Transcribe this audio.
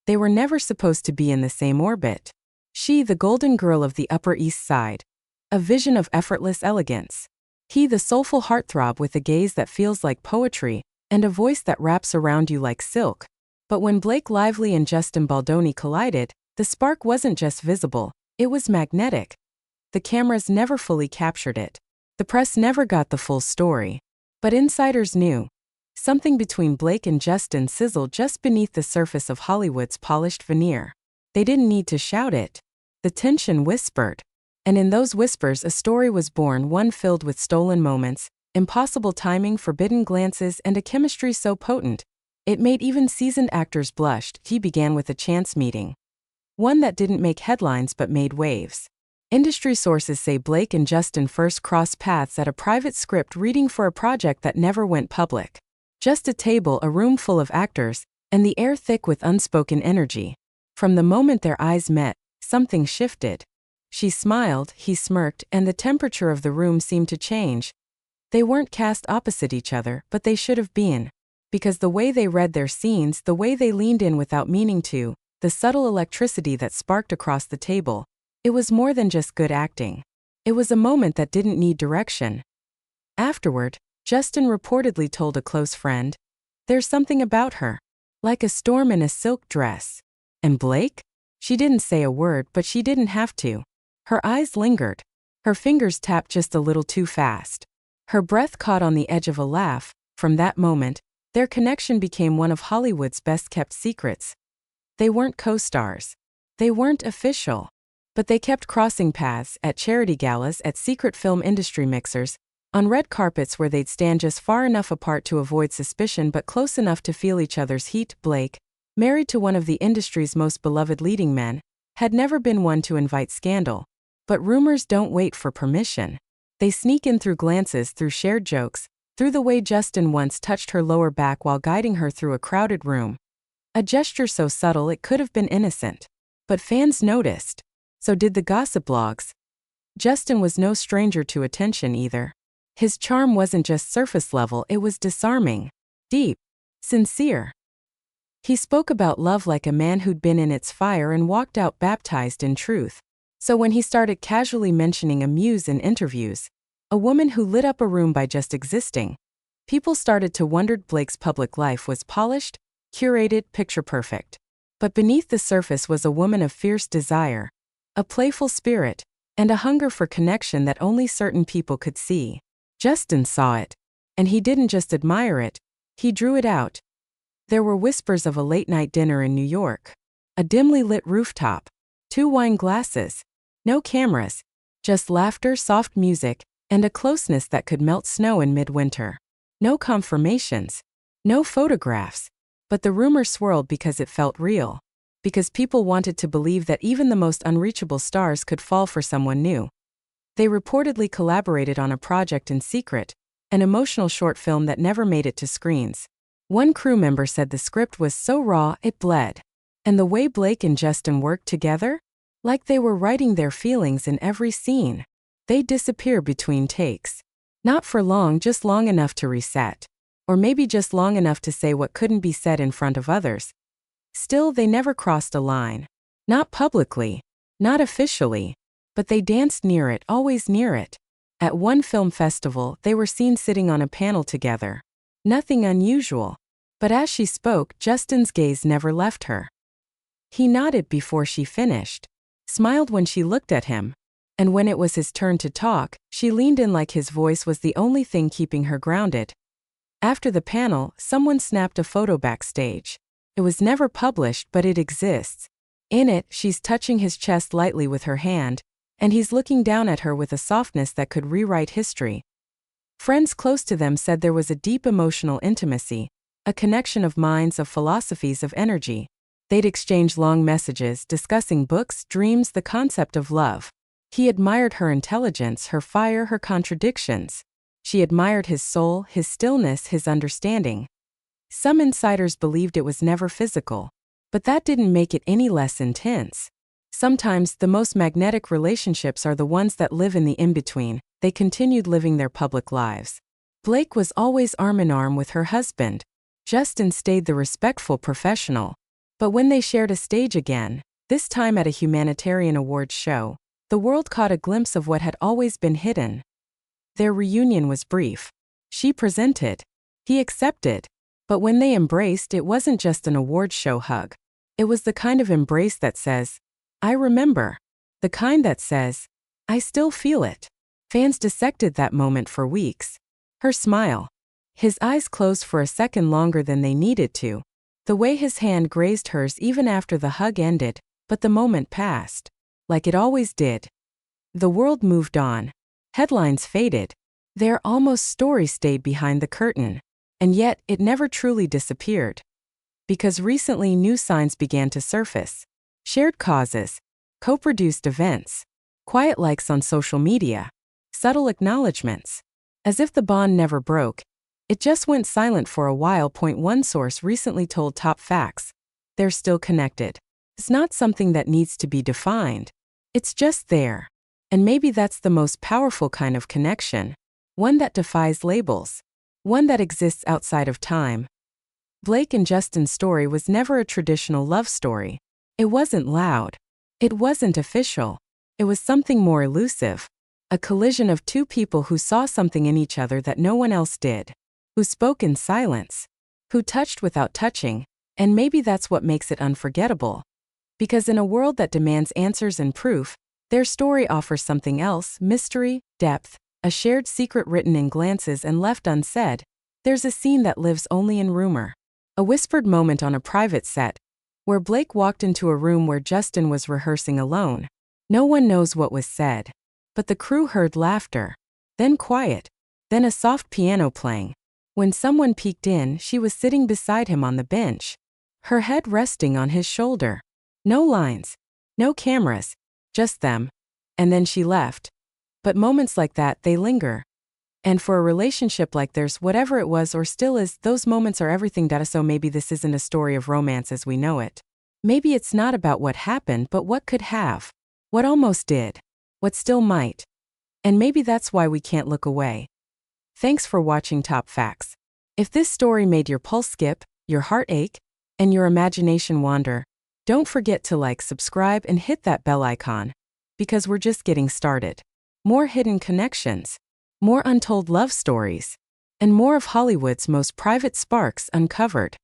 They were never supposed to be in the same orbit. She, the golden girl of the Upper East Side. A vision of effortless elegance. He, the soulful heartthrob with a gaze that feels like poetry, and a voice that wraps around you like silk. But when Blake Lively and Justin Baldoni collided, the spark wasn't just visible, it was magnetic. The cameras never fully captured it. The press never got the full story. But insiders knew. Something between Blake and Justin sizzled just beneath the surface of Hollywood's polished veneer. They didn't need to shout it. The tension whispered. And in those whispers a story was born, one filled with stolen moments, impossible timing, forbidden glances, and a chemistry so potent, it made even seasoned actors blush. He began with a chance meeting. One that didn't make headlines but made waves. Industry sources say Blake and Justin first crossed paths at a private script reading for a project that never went public. Just a table, a room full of actors, and the air thick with unspoken energy. From the moment their eyes met, something shifted. She smiled, he smirked, and the temperature of the room seemed to change. They weren't cast opposite each other, but they should have been. Because the way they read their scenes, the way they leaned in without meaning to, the subtle electricity that sparked across the table, it was more than just good acting. It was a moment that didn't need direction. Afterward, Justin reportedly told a close friend, "There's something about her. Like a storm in a silk dress." And Blake? She didn't say a word, but she didn't have to. Her eyes lingered. Her fingers tapped just a little too fast. Her breath caught on the edge of a laugh. From that moment, their connection became one of Hollywood's best-kept secrets. They weren't co-stars. They weren't official. But they kept crossing paths at charity galas, at secret film industry mixers, on red carpets where they'd stand just far enough apart to avoid suspicion but close enough to feel each other's heat. Blake, married to one of the industry's most beloved leading men, had never been one to invite scandal. But rumors don't wait for permission. They sneak in through glances, through shared jokes, through the way Justin once touched her lower back while guiding her through a crowded room. A gesture so subtle it could have been innocent. But fans noticed. So did the gossip blogs. Justin was no stranger to attention either. His charm wasn't just surface level, it was disarming, deep, sincere. He spoke about love like a man who'd been in its fire and walked out baptized in truth. So when he started casually mentioning a muse in interviews, a woman who lit up a room by just existing, people started to wonder. Blake's public life was polished, curated, picture-perfect. But beneath the surface was a woman of fierce desire, a playful spirit, and a hunger for connection that only certain people could see. Justin saw it. And he didn't just admire it, he drew it out. There were whispers of a late-night dinner in New York. A dimly lit rooftop. 2 wine glasses. No cameras. Just laughter, soft music, and a closeness that could melt snow in midwinter. No confirmations. No photographs. But the rumor swirled because it felt real. Because people wanted to believe that even the most unreachable stars could fall for someone new. They reportedly collaborated on a project in secret, an emotional short film that never made it to screens. One crew member said the script was so raw it bled. And the way Blake and Justin worked together? Like they were writing their feelings in every scene. They'd disappear between takes. Not for long, just long enough to reset. Or maybe just long enough to say what couldn't be said in front of others. Still, they never crossed a line. Not publicly. Not officially. But they danced near it, always near it. At one film festival, they were seen sitting on a panel together. Nothing unusual. But as she spoke, Justin's gaze never left her. He nodded before she finished. Smiled when she looked at him. And when it was his turn to talk, she leaned in like his voice was the only thing keeping her grounded. After the panel, someone snapped a photo backstage. It was never published, but it exists. In it, she's touching his chest lightly with her hand, and he's looking down at her with a softness that could rewrite history. Friends close to them said there was a deep emotional intimacy, a connection of minds, of philosophies, of energy. They'd exchange long messages, discussing books, dreams, the concept of love. He admired her intelligence, her fire, her contradictions. She admired his soul, his stillness, his understanding. Some insiders believed it was never physical. But that didn't make it any less intense. Sometimes, the most magnetic relationships are the ones that live in the in-between. They continued living their public lives. Blake was always arm in arm with her husband. Justin stayed the respectful professional. But when they shared a stage again, this time at a humanitarian awards show, the world caught a glimpse of what had always been hidden. Their reunion was brief. She presented. He accepted. But when they embraced, it wasn't just an awards show hug. It was the kind of embrace that says, "I remember." The kind that says, "I still feel it." Fans dissected that moment for weeks. Her smile. His eyes closed for a second longer than they needed to. The way his hand grazed hers even after the hug ended, but the moment passed. Like it always did. The world moved on. Headlines faded. Their almost story stayed behind the curtain. And yet, it never truly disappeared. Because recently new signs began to surface. Shared causes. Co-produced events. Quiet likes on social media. Subtle acknowledgments. As if the bond never broke. It just went silent for a while. One source recently told Top Facts. They're still connected. It's not something that needs to be defined. It's just there. And maybe that's the most powerful kind of connection. One that defies labels. One that exists outside of time. Blake and Justin's story was never a traditional love story. It wasn't loud. It wasn't official. It was something more elusive. A collision of two people who saw something in each other that no one else did. Who spoke in silence. Who touched without touching. And maybe that's what makes it unforgettable. Because in a world that demands answers and proof, their story offers something else: mystery, depth, a shared secret written in glances and left unsaid. There's a scene that lives only in rumor. A whispered moment on a private set, where Blake walked into a room where Justin was rehearsing alone. No one knows what was said. But the crew heard laughter. Then quiet. Then a soft piano playing. When someone peeked in, she was sitting beside him on the bench. Her head resting on his shoulder. No lines. No cameras. Just them. And then she left. But moments like that, they linger. And for a relationship like theirs, whatever it was or still is, those moments are everything. So maybe this isn't a story of romance as we know it. Maybe it's not about what happened, but what could have. What almost did. What still might. And maybe that's why we can't look away. Thanks for watching Top Facts. If this story made your pulse skip, your heart ache, and your imagination wander, don't forget to like, subscribe, and hit that bell icon. Because we're just getting started. More hidden connections. More untold love stories. And more of Hollywood's most private sparks uncovered.